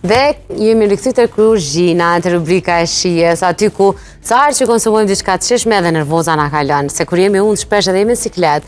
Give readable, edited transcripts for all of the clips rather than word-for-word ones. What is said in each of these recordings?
Dhe jemi rikthyer te kuzhina, te rubrika e shijes, aty ku sa herë që konsumojmë diçka të shishme edhe nervoza na ka lënë, se kur jemi unë shpesh edhe jemi në siklet,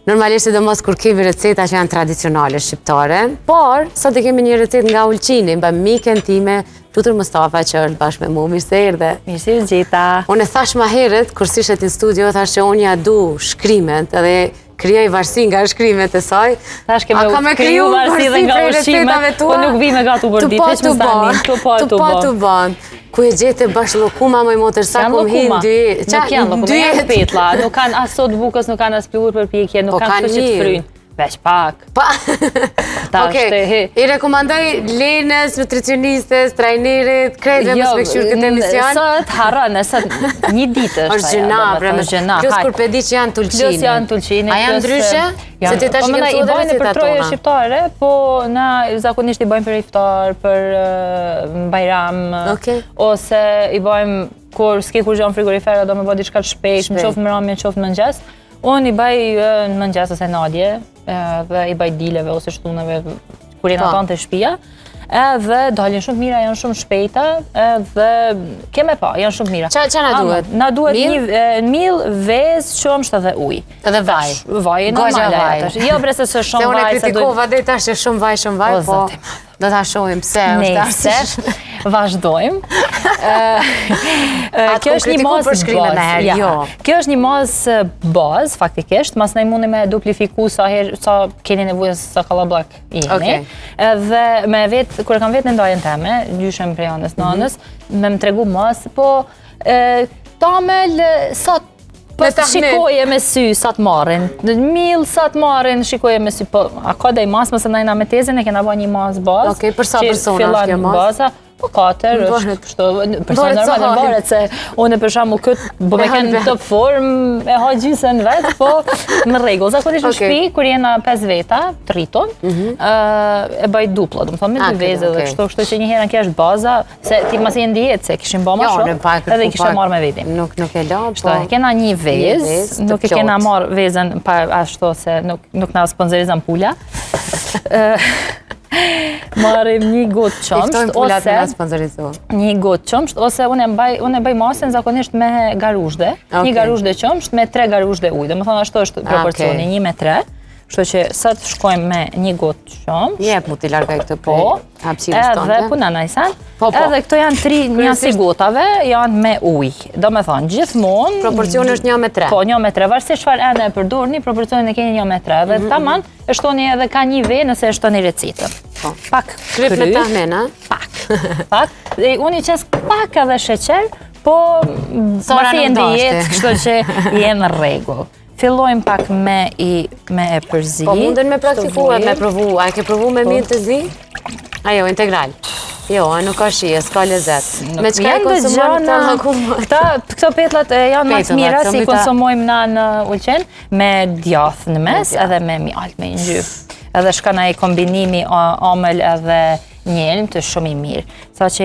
normalisht sidomos kur kemi receta që janë tradicionale shqiptare, por sot e kemi një recetë nga Ulqini, mba miken time, Flutur Mustafa që është bashkë me mu, mirë se erdhe. Mirë se gjeta. Unë e thash ma herët, kur s'ishet në studio, thash që unë ja du shkrimet, edhe krijoj varësi nga shkrimet e saj. Thash ke me kriju varësi dhe nga ushqimet, po nuk vi me gatu për ditë, veç më stanin, tu po ban. Ku e gjete bashkë lokuma, moj motër, sa kum hin dy... Nuk janë lokuma, janë petla, nuk kanë as sot bukës, nuk kanë as pluhur për pjekje, nuk kanë të që të frynë. Veç pak. I rekomandoj Lenës, nutricionistes, trajnerit, krejtve më spekshur këtë emision. Sot harën, sot një ditë është. Është gjëna, plus kur pedi që janë tulqini. Plus janë tulqini. A janë ndryshe? Se ti tash i i bajnë për troje shqiptare, po na zakonisht i bajnë për iftar, për bajram, ose i bajnë kur s'ke kur gjë në frigorifer, do me bë diçka të shpejt, në qoftë mbrëmje, në qoftë mëngjes. Unë i baj në mëngjes ose nadje, dhe i baj dileve ose shtuneve kur jenë ato të shtëpia, edhe dalin shumë mira, janë shumë shpejta, edhe keme pa, janë shumë mira. Qa na duhet? Na duhet një mill, vezë, qumsht edhe ujë. Edhe vaj? Vaj, normale. Jo bre se së shumë vaj. Se unë e kritikova dhe tash që shumë vaj, po do ta shohim pse është ashtu. Vazhdojmë. Kjo është një masë bazë. Kjo është një masë bazë, faktikisht, mas ne mundi me duplifiku sa keni nevojë sa kallabllak jeni. Dhe me vetë, kur e kam vetë në ndajën teme, gjyshem prej anës nënës, me më tregu masë, po tamel sa po shikoje me sy sa të marrin, mill sa të marrin, shikoje me sy, po a ka dhe i masë, mëse najna me tezin e kena ba një masë bazë. Okej, për sa persona është kjo masë? Po 4, është kështu, persona normal në varet se unë për shembull këtë me kënë në top form e ha gjysën vetë, po në rregull. Zakonisht në shtëpi, kur jena 5 veta, të rriton, e bëj duplo, do më thonë me 2 vezë dhe kështu që një herën kjo është baza, se ti mas jenë dietë se kishim bë më shumë, edhe i kishim marrë me vetim. Nuk e la, po. Kena një vezë, nuk e kena marrë vezën pa ashtu se nuk na sponsorizon pula. Marrim një gotë qumsht, një gotë qumsht, ose unë e bëj masën zakonisht me garushde, një garushde qumsht me 3 garushde ujë, dhe më thonë ashtu është proporcioni, 1 me 3, kështu që sot shkojmë me një gotë qumsht. Jep mu t'i largaj këtë prej hapësirës tonë. Edhe puna najsen, edhe këto janë 3 njësi gotave, janë me ujë, do me thonë gjithmonë... Proporcioni është 1 me 3. Po, 1 me 3, varësisht çfarë ende e përdorni, proporcionin e keni 1 me 3, dhe taman e shtoni edhe ka një ve nëse e shtoni recetën. Pak kryp me tahmen, a? Pak. Unë i qes pak edhe sheqer, po masi e ndijet, kështu që jenë në rregull. Fillojmë pak me e përzi. Po munden me praktikuar, me provu. A e ke provu me mirë të zi? Ajo, integral. Jo, nuk ka shije, s'ka lezet. Me qka e konsumojmë këta lakumat? Këto petlat janë më të mira si konsumojmë na në Ulqin, me djath në mes edhe me mjalt me një gjyf. Edhe shkana i kombinimi amël edhe njelm të shumë i mirë. Sa që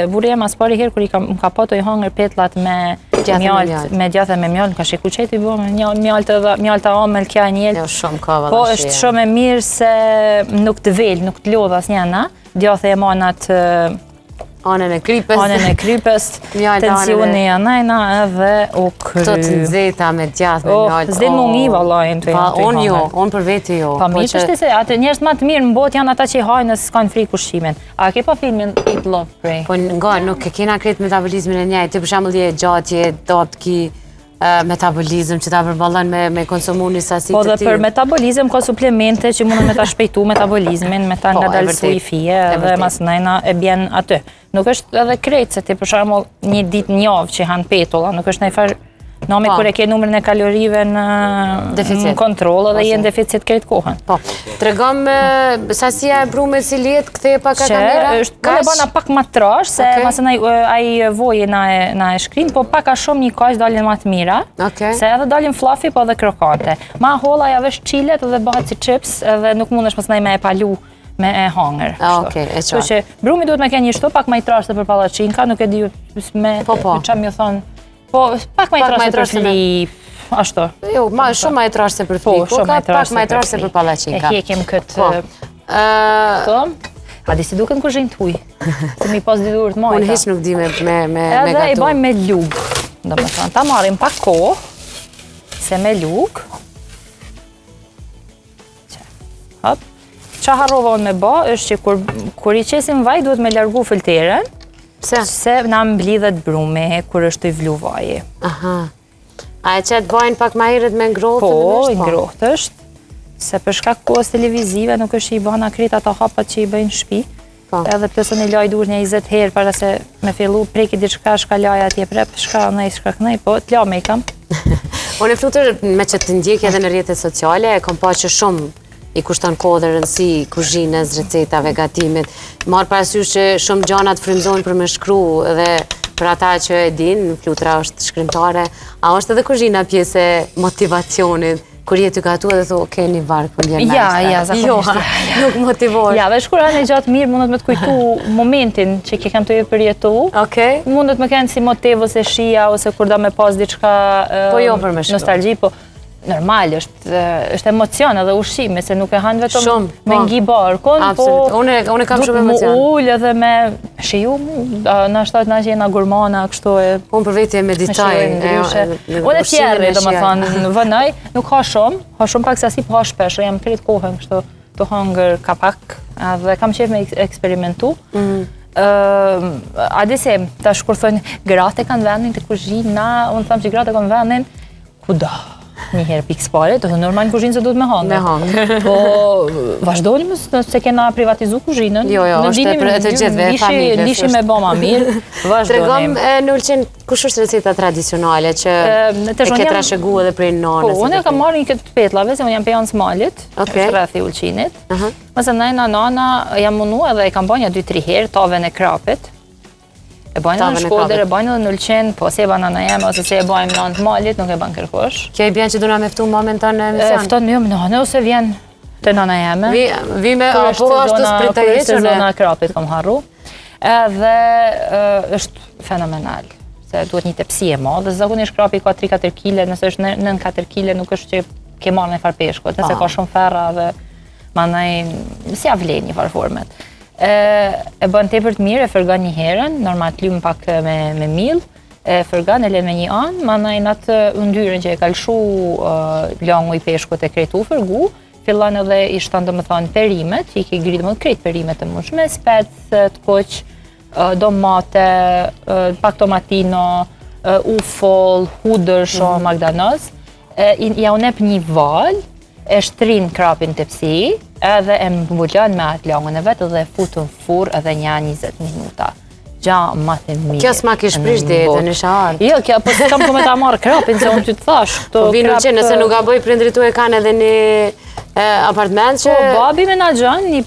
buria mas pari herë, kër më ka pato i hangër petlat me djath dhe me mjalt, më ka shiku që i bo me mjalt amël kja njelm. Po është shumë e mirë se nuk të vel, nuk të lodh as njena. Djath e manat anën e krypës, tensioni e najna edhe u kry. Këto të nxehta me djath, me mjalt. Zdin mu ngi vallajnë të janë të i hangër. Unë jo, unë për veti jo. Pa mirë është se atë njerëz më të mirë në botë janë ata që i hajnë nëse s'kanë frikë ushqimin. A ke pa filmin Eat Love Pray? Po nga nuk e kena kretë metabolizmin e njëjtë. Ti për shembull je gjatë, je dopt ki metabolizëm që ta përballon me konsumu një sasi të tillë. Po dhe për metabolizëm ka suplemente që mundën me ta shpejtu metabolizmin, me ta ngadalësu i fije dhe mas najna e bjen aty. Nuk është edhe krejtë se ti për shembull një ditë një javë që han petulla, nuk është ndonjëfarë nami kur e ke numrin e kalorive në kontroll dhe je në deficit krejt kohën. Po. Tregom sasia e brumit si lihet kthej pak ka kamera. Unë e bëna pak më trash se masë ai voji na e shkrin, po pak a shumë një kaq dalin më të mira. Se edhe dalin fluffy po edhe krokante. Ma holla ja vesh chilet dhe bëhet si chips edhe nuk mundesh pastaj me e palu me e hangër. Kështu që brumi duhet me kenë një shto pak më i trashë për pallaqinka, nuk e di me çam ju thon. Po pak më i trashë për flip, ashtu. Jo, shumë më i trashë për flip, po pak më i trashë për pallaqinka. E hekim këtë. A di si duke në kuzhinë t'uj, se mi pas didur të mojta. Unë hiç nuk di me gatu. Edhe i bajmë me lugë, do më thënë, ta marim pak kohë, se me lugë. Hop. Qa harrova unë me ba, është që kur i qesim vaj, duhet me largu filteren, se na mblidhet brumi, kur është i vlu vaji. Aha. A e qëtë bajnë pak ma herët me ngrohtë? Po, i ngrohtë është. Se për shkak kohës televizive nuk është i bana krejt ato hapat që i bëjnë shpi. Edhe pësën i laj dur një 20 herë para se me fillu preki diçka, shka laja atje prep, shka nej, po t'la me i kam. Unë e flutër me që të ndjekje edhe në rrjetet sociale, e kom pa që shumë i kushton kohë dhe rëndësi kuzhinës, recetave, gatimit. Marë parasysh që shumë gjanat frymëzojnë për me shkru dhe për ata që e din, Flutra është shkrimtare, a është edhe kuzhina pjesë e motivacionit, kur jetë të gatu edhe thë, oke, një varë për një meshtra. Ja, zakonisht. Nuk motivor. Ja, veç kur anë e gjatë mirë, mundet me të kujtu momentin që ke kam të ju përjetu. Mundet me kënë si motiv ose shia, ose kur da me pas diçka nostalgji, po normal, është emocion edhe ushqime, se nuk e hanë vetëm me ngi barkon, po unë kam shumë emocion. Mu ullë edhe me shiju, në ashtat në që jena gurmana, kështu e... Unë për veti e meditaj. Unë e tjerë, do më thonë, në vënaj, nuk ha shumë pak se asi, po ha shpesh, jam kretë kohën, kështu të hangër kapak, dhe kam qef me eksperimentu. A disi, ta shkur thënë, gratë e kanë vendin të kuzhina, unë thamë që gratë e kanë vendin, kuda? Njëherë pikës pare, të normal në kuzhinë se duhet me hangë. Po, vazhdojnë se kena privatizu kuzhinën. Jo, është e të gjithve e familjes. Lishi me bëma mirë, vazhdojnë. Tregom në Ulqen, kush është receta tradicionale që e ke trashëgu edhe prej nonës? Po, unë e kam marrë një këtë petlave, se unë jam pejon Smalit, është rreth i Ulqinit. Mëse nëjna nana jam munu edhe e kam bënja 2-3 herë, tave në krapit. E bajnë në Shkodër, e bajnë në Ulqen, po se e bajnë në jeme, ose se e bajnë në të Malit, nuk e bajnë kërkosh. Kjo i bjen që du nga meftu momentan në emision? Efton një më nëne, ose vjen të nëna jeme. Vi me, po ashtu s'prita jeqër? Kërështë sezona krapit kom harru. Edhe është fenomenal, se duhet një tepsi e ma, dhe zakonisht krapi ka 3-4 kile, nëse është 9-4 kile, nuk është që ke marrë në farpeshkot, nëse ka shumë ferra dhe manaj, si avlen një farformet. E bën tepër të mirë, e fërgan një herën, normal të lymë pak me mill, e fërgan e len me një anë, manaj në atë ndyrën që e kalshu langu i peshkut e kretu fërgu, fillan edhe i shtanë dhe më thonë perimet, që i ke gritë më kretë perimet të mushme, spec, të koq, domate, pak tomatino, ufoll, hudër, shumë, magdanoz, ja unep një val, e shtrin krapin të psi, edhe e mbullon me atë langën e vetë dhe futën furr edhe një 20 minuta. Gja ma të mirë. Kjo s'ma kish prish ditë, në shaharë. Jo, kjo, po s'kam po me ta marrë krapin, se unë ty të thash. Po vinu që nëse nuk a bëj prindrit tu e kanë edhe një apartament që... Po, babi me na gjanë një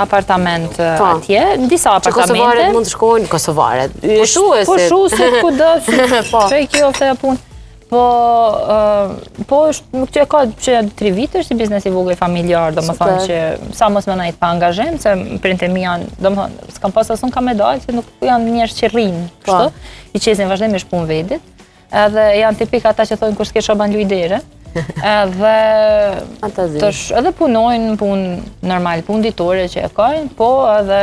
apartament atje, në disa apartamente. Që Kosovaret mund të shkojnë, Kosovaret, pushuesit. Pushuesit, ku dësë, që e kjo the punë. Po, nuk që e ka që 3 vite është i biznesi vogël familjar, do më thonë që sa mos me najtë pa angazhem, se printe mi janë, do më thonë, s'kam pas asun ka medalë, që nuk janë njerës që rrinë, kështu, i qesin vazhdimisht punë vedit, edhe janë tipik ata që thonë kur s'ke shoban lujdere, edhe punojnë punë normal, punë ditore që e kajnë, po edhe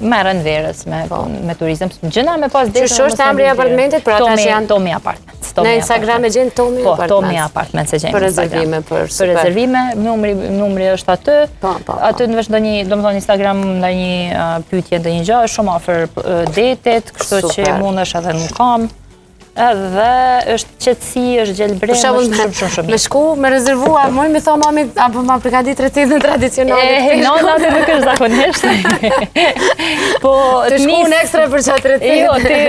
merën verës me turizm, gjëna me pas detën. Që është emri apartamentit për ata që janë... Tomi Apartments. Në Instagram e gjenë Tomi Apartments? Po, Tomi Apartments e gjenë. Për rezervime, për super. Për rezervime, numri është aty. Aty në vesh do më thonë Instagram në një pytje në një gjë, është shumë afer detet, kështu që mund është edhe në kam. Edhe është qëtësi, është gjelbrem, është shumë. Me shku, me rezervua, moj me tha mami, apo ma përgatit recetën tradicionale. Nona të nuk është zakonisht. Të shku në ekstra për qatë recetë. Jo, ti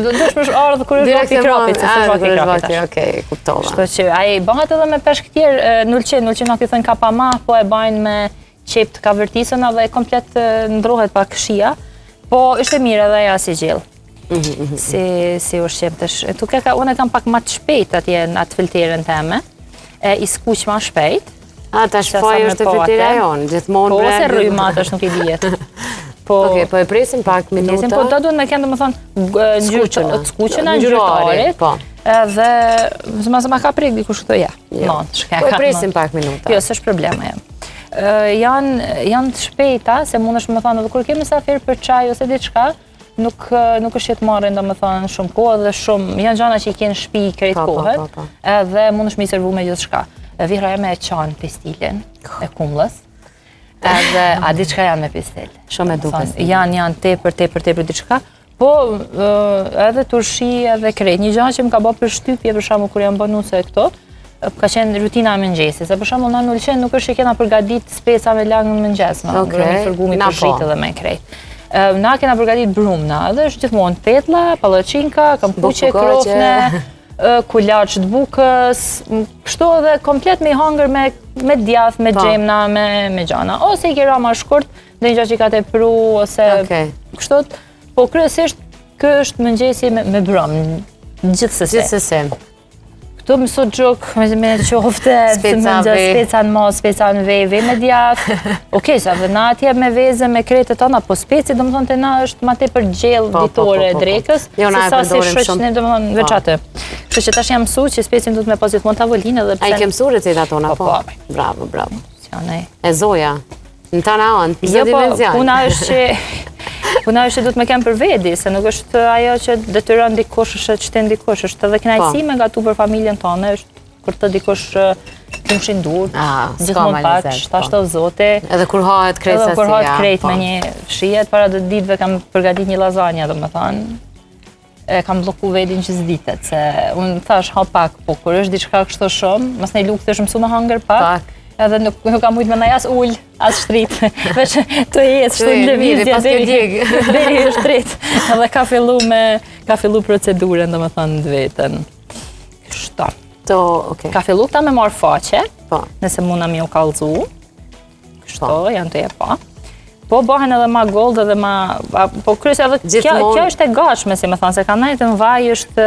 dush më ardhë kërë është vakti krapit, se është vakti krapit. Okej, kuptova. Shto që aji bëngat edhe me peshk tjerë, në Ulqen a këtë thënë kapama, po e bajnë me qep të kavërtisën dhe komplet ndrohet pak shia, po është e mire edhe ja si gjellë. Si ushqim të unë e kam pak ma të shpejt atje në atë filterën teme, i skuq ma shpejt. A, ta shpoj është të filterë a jonë, gjithmonë brendë? Po, ose rryma të është nuk i dijet. Oke, po e presim pak minuta. Po, do duhet me kënë, do më thonë, skuqëna në gjyrëtarit, edhe, zëma ka prek dikush këto, ja. Po e presim pak minuta. Jo, së është problema, ja. janë të shpejta, se mund është më thonë, edhe kur kemi mysafir për çaj ose diçka, nuk është që të marrin domethënë shumë kohë dhe janë gjana që i kenë shtëpi krejt kohën, edhe mund është me i servu me gjithçka. Vihra ime e çan pistilin e kumllës. Edhe a diçka janë me pistil. Shumë e duket. Janë tepër diçka. Po edhe turshi edhe krejt. Një gjë që më ka bërë përshtypje për shembull kur jam bënë se këto, ka qenë rutina e mëngjesit. Se për shembull në ulçen nuk është që kena përgatit speca me lang në mëngjes, më fërgumi përshit edhe me krejt. Na kena përgatit brumna, edhe është gjithmonë petlla, pallaçinka, kampuqe, krofne, kulaç të bukës, kështu edhe komplet me hangër me djath, me xhemna, me gjana. Ose i kera ma shkurt, dhe një gjë që ka tepru, ose kështu. Po kryesisht, kë është mëngjesi me brëm, gjithsesi. Këtu mësot gjok, me qofte, speca në mos, speca në vej me djath. Okej, sa dhe na atje me veze, me kretet tona, po speci, do më thonë të na është ma te për gjellë ditore e drekës, se sa si shëqnë, do më thonë, veç atë. Kështë që tash jam mësu që specin du të me pozit mund tavolinë edhe A i ke mësu receta tona, po? Bravo. E zoja, në tana anë, në dimenzion. Puna është që du të me kemë për vedi, se nuk është ajo që detyron dikush, është që qëtën dikush, është edhe knajsi me gatu për familjen tonë, është kur të dikush këmshin dur, gjithmonë pak, shtashtë o zote. Edhe kur hahet krejt sasija. Edhe kur hahet krejt me një shijet, para dhe ditëve kam përgatit një lazanja, do më thanë. Kam bloku vedin që zditet, se unë thash ha pak, po kur është diçka kështu shumë, mas ne lukë të është mësu me hangër pak. Edhe nuk kam mujtë me na jas ull, as shtrit, veç të jetë shtu në lëvizja, deri e shtrit. Edhe ka fillu procedurën, do më thënë, në vetën. Kështu. Ka fillu këta me marë faqe, nëse muna mi u kalzu. Kështu, janë të jepa. Po bëhen edhe ma gold edhe ma... Po kryesë edhe kjo është e gashme, si me thonë, se ka najtë në vaj është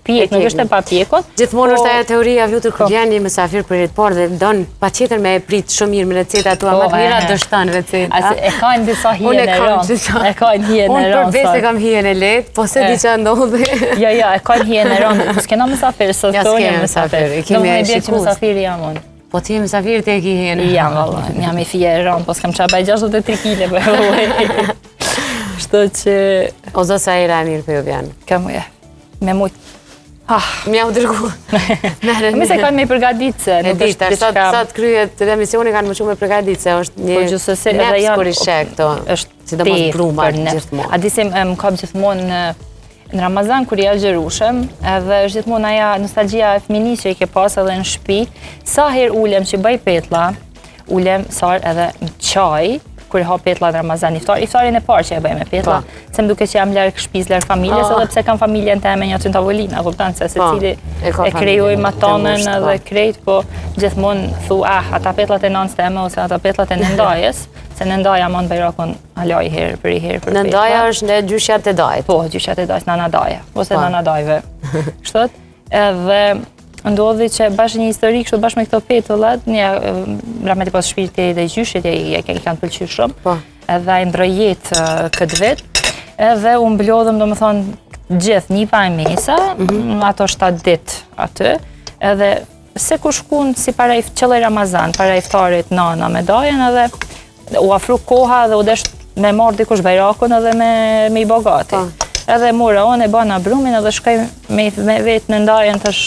pjek, nuk është e pa pjekot. Gjithmonë është aja teoria vjutur kur vjen një mysafir për jetë por dhe donë pa qeter me e prit shumë mirë me receta tua, më të mira dështan receta. E kajnë disa hije në ronë. E kajnë hije në ronë. Unë përbes e kam hije në letë, po se di që ndodhe. Jo, e kajnë hije në ronë. S'kena mysafir, së të tonja mysafir. Do më bje që mysafiri jam unë. Po ti mysafir te e ki hije në ronë. Jam, valla. Jam i fije e ronë, po s'kam qabaj 63 kile për hojë. Shto që... O zë sa i ra mirë për ju vjanë. Ka muje. Me mujtë. Mja u dërgu. Mi se kanë me i përgaditse. E dita, sa të kryet të emisioni kanë më shumë me përgaditse. është një neps kur i shek këto. Si të mos brumat gjithmonë. A disim, më kam gjithmonë në Ramazan, kur i agjerushem, edhe është gjithmonë aja nostalgjia e fëminisë që i ke pas edhe në shtëpi, sa her ulem që bëj petlla, ulem sa edhe në qaj, kur i ha petlla në Ramazan, iftarin e parë që e bëj me petlla, se më duke që jam larg shtëpisë, larg familjes, edhe pse kam familjen teme një aty në tavolina, kupton se secili e krijoj matonën edhe krejt, po gjithmonë thu, ata petllat e nanës teme ose ata petllat e nëndajës, se nëndaja mund bajrakun aloj herë për petlla. Nëndaja është në gjyshjat e dajt. Po, gjyshjat e dajt, nana daja, ose nana dajve. Kështot, edhe ndodhi që bashkë një histori kështu bashkë me këto petullat, një rameti pas shpirti dhe gjyshit i kanë pëlqyer shumë, edhe ai ndrojet këtë vit, edhe u mblodhëm do më thonë gjithë një pa e mesa, ato 7 ditë aty, edhe se ku shkun si para qëllë Ramazan, para iftarit nana me dajen, edhe u afru koha dhe u desht me marrë dikush bajrakun edhe me i bogati. Edhe mora unë e bana brumin edhe shkaj me vetë në ndajen tash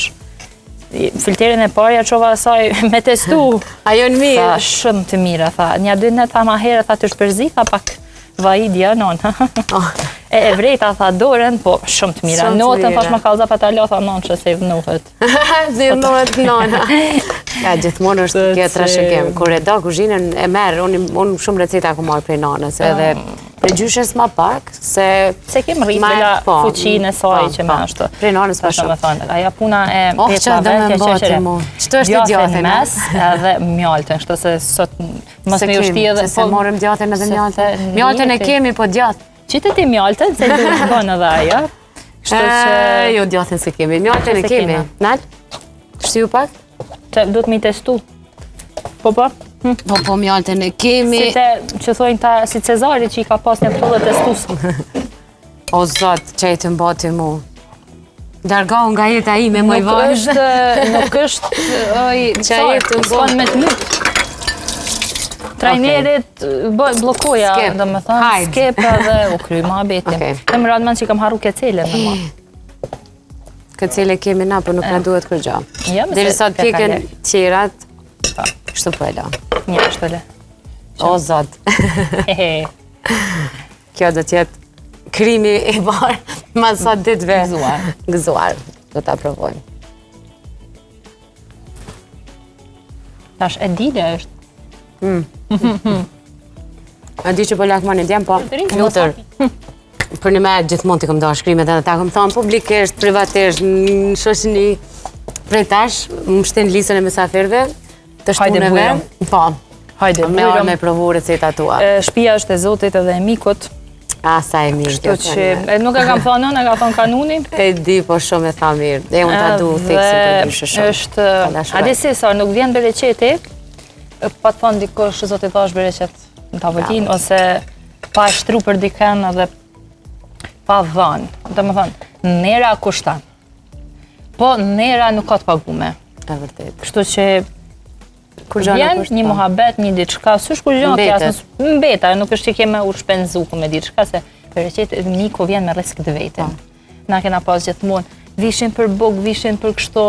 filterin e parja qova asaj me testu. Ajo në mirë? Tha shumë të mira, tha. Nja 2 net tha ma herë, tha të shpërzi, tha pak vajidja, non. E vrejta, tha dorën, po shumë të mira. Notën, thash ma kalza pa ta lo, tha non që se i vënuhet. Se i vënuhet nona. Ja, gjithmonë është kjo trashëgim. Kur e da kuzhinën e merë, unë shumë receta ku marrë prej nanës, edhe për gjyshes ma pak, se kemë rritë bila fuqinë e saj që me ashtë. Prej nanës pa shumë. Aja puna e petlave, qështëre. Qështu është i djathin mes edhe mjaltën, kështu se sot mos me ushti edhe... Se morëm djathin edhe mjaltën. Mjaltën e kemi, po djath. Qitë ti mjaltën, se du të bënë edhe aja. Jo, djathin se kemi. Mjaltën e kemi. Nalë? Kështu ju pak? Du të mi testu. Po. Po, mjaltën e kemi... Si te, që thojnë ta, si Cezari që i ka pas një pëllë testusë. O, zotë, që i të mbati mu. Dargohu nga jeta i me moj vajzë. Nuk është... Që i të mbati. Me të mytë. trajnerit blokoja, dhe më thënë, skepa dhe u kry ma betim. Dhe më radman që kam haru kecele në ma. Kecele kemi na, për nuk në duhet kërgja. Dhe sot pjekën qirat, kështu po e la. Një, kështu le. O, zot. Kjo do tjetë krimi e barë, ma sot ditëve. Gëzuar. Do t'a provojmë. Tash, e dile është. A di që po lakma në djemë, po lutër. Për një me gjithmonë t'i kom do shkrimet edhe ta kom thonë publikisht, privatisht, në shoshini, prej tash, më shten lisën e mesafirve, të shtuneve. Po. Hajde, me orë me provu receta tua. Shpia është e zotit edhe e mikut. Sa e mirë. Kështu që, nuk e kam thonë në, e ka thonë kanuni. E di, po shumë e tha mirë. E unë ta du theksin për dyshe shumë. A di si, sa nuk vjen bereqeti, pa të thonë dikosh zotit thash bereqet në tavolin, ose pa shtru për diken edhe pa dhënë. Dhe më thonë, nera kushtan. Po, nera nuk ka të pagume. E vërtet. Kështu që, vjen një muhabet, një diçka, s'është kur gjonë t'jas, mbeta, nuk është që keme u shpenzuku me diçka, se për e qetë Miko vjen me risk të vetën. Na kena pas gjithmonë, vishin për buk, vishin për kështo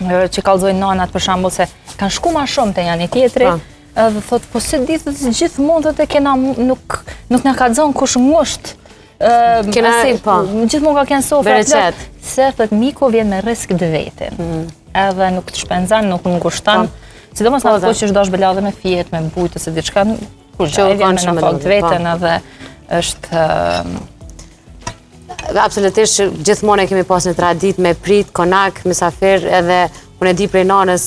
që kalzojnë nanat për shambull, se kanë shku ma shumë të janë i tjetëri, dhe thotë, po se ditë gjithmonë të kena nuk në ka zonë kush ngusht, gjithmonë ka kënë sofra plot, se thotë Miko vjen me risk të vetën, edhe nuk të shpenzan, nuk në ngushtan. Sidomos në ato që është dash beladhe me fjet, me bujtë, ose diçka, kur që e vjen me në fakt vetën edhe është... Absolutisht që gjithmonë e kemi pas një tradit me prit, konak, misafir, edhe unë e di prej nanës,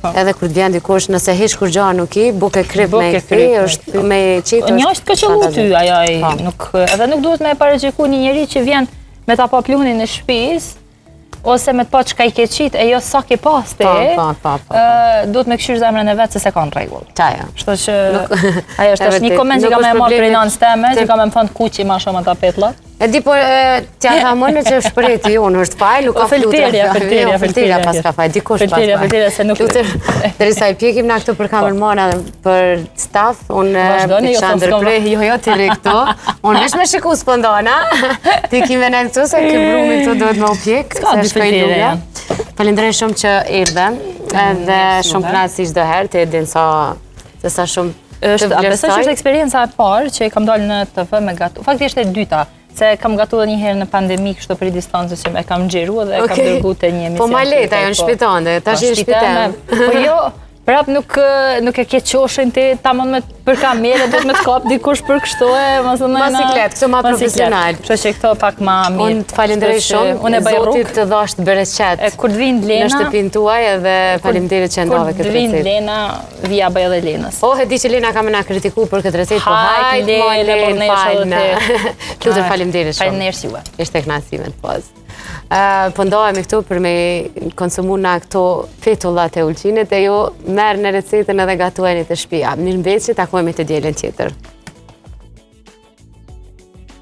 edhe kur të vjen dikush, nëse hish kur gja nuk i, buke krip me i kri, është me qitë... Një është ka qëllu ty, edhe nuk duhet me e paregjiku një njeri që vjen me ta pa plunin në shpiz, ose me të pa që ka i ke qitë, e jo sa ke pas te, duhet me këshyrë zemrën e vetë se se ka në regull. Shto që, ajo është një komend që ka me marrë për i nanë steme, që ka me më thonë kuqi ma shumë të petla. E di, por t'ja tha mënë që shpëreti unë është faj, nuk ka flutur. Filterja pas ka faj, dikush pas faj. Filterja, se nuk... Derisa i pjekim na këtu për kamermana dhe për staff, unë t'i kisha ndërprej, jo t'i re këtu, unë vesh me shiku s'pëndona, t'i kime në këtu, se këtë brumi këtu duhet me u pjek, se shkoj luja. Falindrej shumë që erdhe, edhe shumë knaqë si çdo herë, të edhin sa shumë të vlerësoj. Besoj që është eksperienca e parë që kam dalë në TV me gatu. Faktikisht e dyta, se kam gatu dhe një herë në pandemi, kështu për i distancës që me kam gjeru dhe kam dërgu të një emision. Po ma leta, jo në shpitande, ta shi në shpitem. Po jo, prap nuk e ke qoshin ti, ta mund me për kamere, do të me të kap dikush për kështu e, Masiklet, këso ma profesional. Kështu që këto pak ma mirë. Unë të falimderit shumë, zotit të dhasht bereqet kur të vind Lena, në shtëpin tuaj edhe falimderit që ndove këtë Kur recet. të vind Lena, vija bëj edhe Lenës. E di që Lena ka me na kritiku për këtë recet, po hajt, ma Len, falna. Lutër falimderit shumë. Falimderit juve. Ishte knasime të pozë. Po ndohemi këtu për me konsumu na këto fetullat e ulqinit e ju merë në recetën edhe gatueni të shpia. Mirëmbëngjes, takojmë të dielën tjetër.